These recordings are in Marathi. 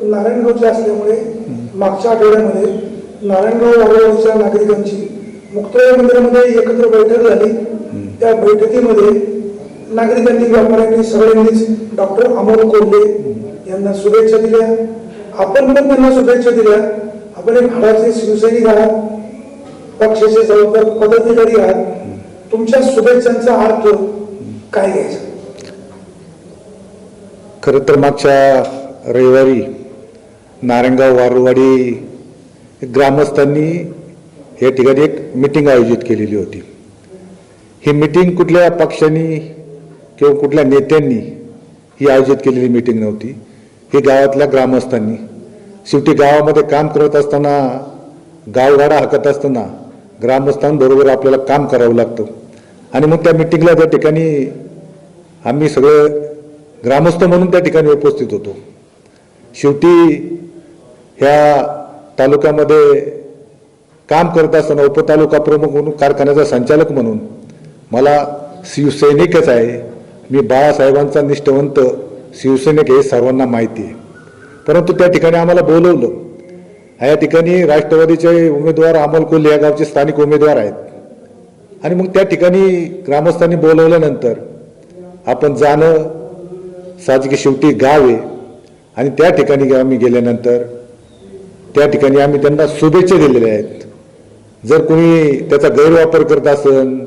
नारायणगावचे असल्यामुळे मागच्या आठवड्यामध्ये नारायणगाव वारुवाडीच्या नागरिकांची मुक्ताई मंदिरामध्ये एकत्र बैठक झाली। त्या बैठकीमध्ये नागरिकांनी, व्यापाऱ्यांनी, सगळ्यांनीच डॉक्टर अमोल कोल्हे यांना शुभेच्छा दिल्या। आपण पण त्यांना शुभेच्छा दिल्या। आपण एक हाडाचे शिवसैनिक आहात, पक्षाचे जबाबदार पदाधिकारी आहात, तुमच्या शुभेच्छांचा अर्थ काय घ्यायचा? खरं तर मागच्या रविवारी नारायणगाव वारुवाडी ग्रामस्थांनी या ठिकाणी एक मीटिंग आयोजित केलेली होती। ही मीटिंग कुठल्या पक्षांनी किंवा कुठल्या नेत्यांनी ही आयोजित केलेली मीटिंग नव्हती। ही गावातल्या ग्रामस्थांनी, शेवटी गावामध्ये काम करत असताना, गावगाडा हाकत असताना ग्रामस्थांबरोबर आपल्याला काम करावं लागतं। आणि मग त्या मीटिंगला त्या ठिकाणी आम्ही सगळे ग्रामस्थ म्हणून त्या ठिकाणी उपस्थित होतो। शेवटी ह्या तालुक्यामध्ये काम करत असताना उपतालुका प्रमुख म्हणून, कारखान्याचा संचालक म्हणून मला शिवसैनिकच आहे, मी बाळासाहेबांचा निष्ठावंत शिवसैनिक हे सर्वांना माहिती आहे। परंतु त्या ठिकाणी आम्हाला बोलवलं। या ठिकाणी राष्ट्रवादीचे उमेदवार अमोल कोल्हे या गावचे स्थानिक उमेदवार आहेत। आणि मग त्या ठिकाणी ग्रामस्थांनी बोलवल्यानंतर आपण जाणं साहजिक, शेवटी गाव आहे। आणि त्या ठिकाणी आम्ही गेल्यानंतर त्या ठिकाणी आम्ही त्यांना शुभेच्छा दिलेल्या आहेत। जर कोणी त्याचा गैरवापर करत असेल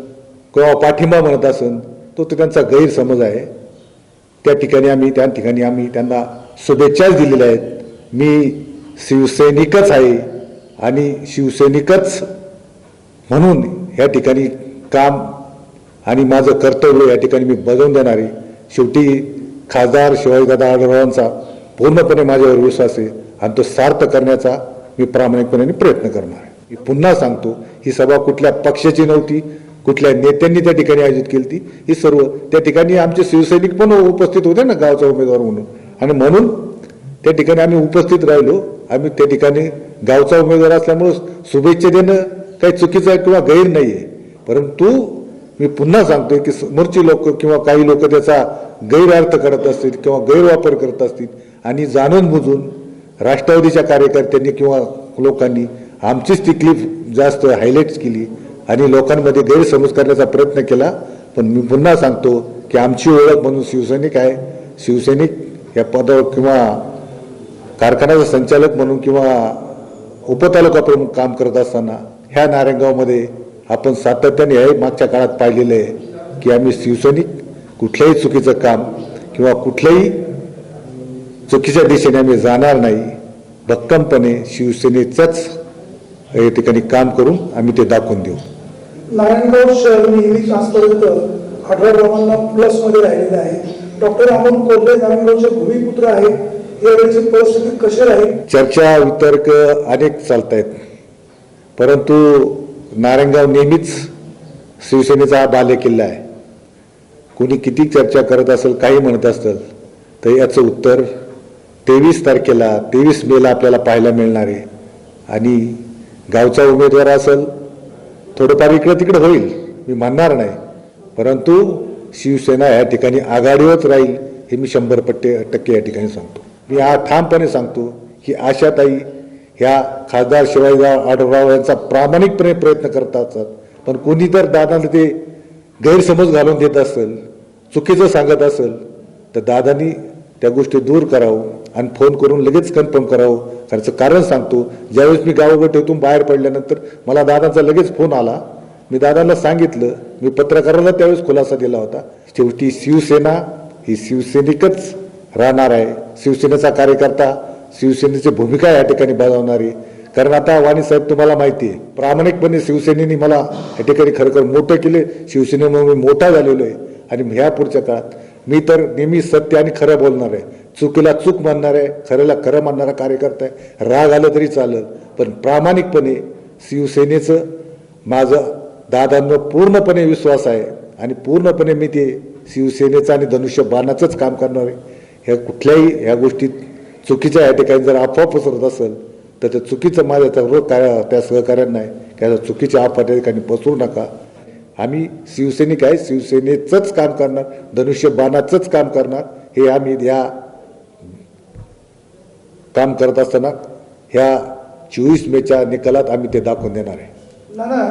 किंवा पाठिंबा म्हणत असेल तो त्यांचा गैरसमज आहे। त्या ठिकाणी आम्ही त्यांना शुभेच्छाच दिलेल्या आहेत। मी शिवसैनिकच आहे आणि शिवसैनिकच म्हणून या ठिकाणी काम आणि माझं कर्तव्य या ठिकाणी मी बजावून देणार आहे। शेवटी खासदार शिवाजीदादा आढळरावांचा पूर्णपणे माझ्यावर विश्वास आहे आणि तो सार्थ करण्याचा मी प्रामाणिकपणे प्रयत्न करणार आहे। मी पुन्हा सांगतो, ही सभा कुठल्या पक्षाची नव्हती, कुठल्या नेत्यांनी त्या ठिकाणी आयोजित केली ती। ही सर्व त्या ठिकाणी आमचे शिवसैनिक पण उपस्थित होते ना, गावचा उमेदवार म्हणून, आणि म्हणून त्या ठिकाणी आम्ही उपस्थित राहिलो। आम्ही त्या ठिकाणी गावचा उमेदवार असल्यामुळे शुभेच्छा देणं काही चुकीचं आहे किंवा गैर नाही आहे। परंतु मी पुन्हा सांगतोय की समोरची लोक किंवा काही लोक त्याचा गैरअर्थ करत असतील किंवा गैरवापर करत असतील आणि जाणून बुजून राष्ट्रवादीच्या कार्यकर्त्यांनी किंवा लोकांनी आमचीच ती क्लिप जास्त हायलाईट केली आणि लोकांमध्ये गैरसमज करण्याचा प्रयत्न केला। पण मी पुन्हा सांगतो की आमची ओळख म्हणून शिवसैनिक आहे। शिवसैनिक या पदावर किंवा कारखान्याचा संचालक म्हणून किंवा उपतालुका प्रमुख काम करत असताना ह्या नारायणगावमध्ये आपण सातत्याने हे मागच्या काळात पाहिलेलं आहे की आम्ही शिवसैनिक कुठल्याही चुकीचं काम किंवा कुठल्याही चुकीच्या दिशेने आम्ही जाणार नाही। भक्कमपणे शिवसेनेचंच या ठिकाणी काम करून आम्ही ते दाखवून देऊ। नारायणगाव शहर नेहमीच आजपर्यंत 18 गावांना प्लसमध्ये राहिलेलं आहे। डॉक्टर अमोल कोल्हे नारायणगावचे भूमिपुत्र आहेत, यावेळीची परिस्थिती कशी राहील? चर्चा वितर्क अनेक चालत आहेत, परंतु नारायणगाव नेहमीच शिवसेनेचा हा बालेकिल्ला आहे। कोणी किती चर्चा करत असेल, काही म्हणत असेल, तर याचं उत्तर 23 तारखेला 23 मेला आपल्याला पाहायला मिळणार आहे। आणि गावचा उमेदवार असेल, थोडंफार इकडं तिकडं होईल, मी म्हणणार नाही, परंतु शिवसेना या ठिकाणी आघाडीवरच राहील हे मी 100% या ठिकाणी सांगतो। मी हा ठामपणे सांगतो की आशाताई ह्या खासदार शिवाजीराव आढळराव यांचा प्रामाणिकपणे प्रयत्न करत असतात। पण कोणी तर दादांना ते गैरसमज घालून देत असेल, चुकीचं सांगत असेल, तर दादांनी त्या गोष्टी दूर करावं आणि फोन करून लगेच कन्फर्म करावं। त्याचं कारण सांगतो, ज्यावेळेस मी गावागठीतून बाहेर पडल्यानंतर मला दादांचा लगेच फोन आला। मी दादांना सांगितलं, मी पत्रकाराला त्यावेळेस खुलासा दिला होता, शेवटी शिवसेना ही शिवसैनिकच राहणार आहे। शिवसेनेचा कार्यकर्ता शिवसेनेची भूमिका या ठिकाणी बजावणार आहे। कारण आता वाणी साहेब तुम्हाला माहिती आहे, प्रामाणिकपणे शिवसेनेने मला या ठिकाणी खरोखर मोठं केले, शिवसेनेमुळे मी मोठा झालेलो आहे। आणि ह्या पुढच्या काळात मी तर नेहमी सत्य आणि खरं बोलणार आहे, चुकीला चूक मानणार आहे, खऱ्याला खरं मानणारा कार्यकर्ता आहे। राग आलं तरी चालेल, पण प्रामाणिकपणे शिवसेनेचं माझं दादांवर पूर्णपणे विश्वास आहे आणि पूर्णपणे मी ते शिवसेनेचं आणि धनुष्यबाणाचंच काम करणार आहे। ह्या कुठल्याही ह्या गोष्टीत चुकीच्या या ठिकाणी जर अफवा पसरत असेल तर ते चुकीचं माझ्या त्या सहकार्यांना आहे, त्या चुकीच्या अफवा त्या ठिकाणी पसरू नका। आम्ही शिवसैनिक आहे, शिवसेनेचंच काम करणार, धनुष्यबाणाचंच काम करणार, हे आम्ही या काम करत असताना ह्या 24 मेच्या निकालात आम्ही ते दाखवून देणार आहे. नाना,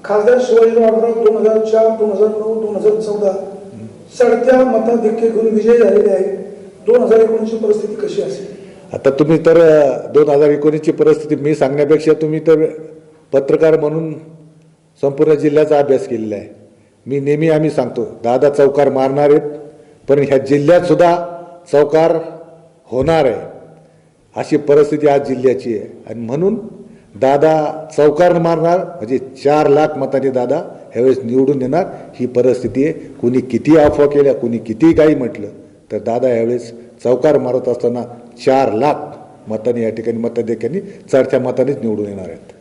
खासदार शिवाजीराव आढळराव 2004, 2009, 2014 चढत्या मताधिक्य घेऊन विजय झालेले आहेत. 2019ची परिस्थिती कशी असेल? आता तुम्ही तर 2019ची परिस्थिती मी सांगण्यापेक्षा तुम्ही तर पत्रकार म्हणून संपूर्ण जिल्ह्याचा अभ्यास केलेला आहे. मी नेहमी आम्ही सांगतो दादा चौकार मारणार आहेत, पण ह्या जिल्ह्यात सुद्धा चौकार होणार आहे अशी परिस्थिती आज जिल्ह्याची आहे. आणि म्हणून दादा चौकार मारणार म्हणजे 4 लाख मतांनी दादा ह्यावेळेस निवडून येणार ही परिस्थिती आहे. कुणी किती अफवा केल्या, कुणी किती काही म्हटलं तर दादा यावेळेस चौकार मारत असताना 4 लाख मतांनी या ठिकाणी मतदारांनी चढत्या मतानेच निवडून येणार आहेत.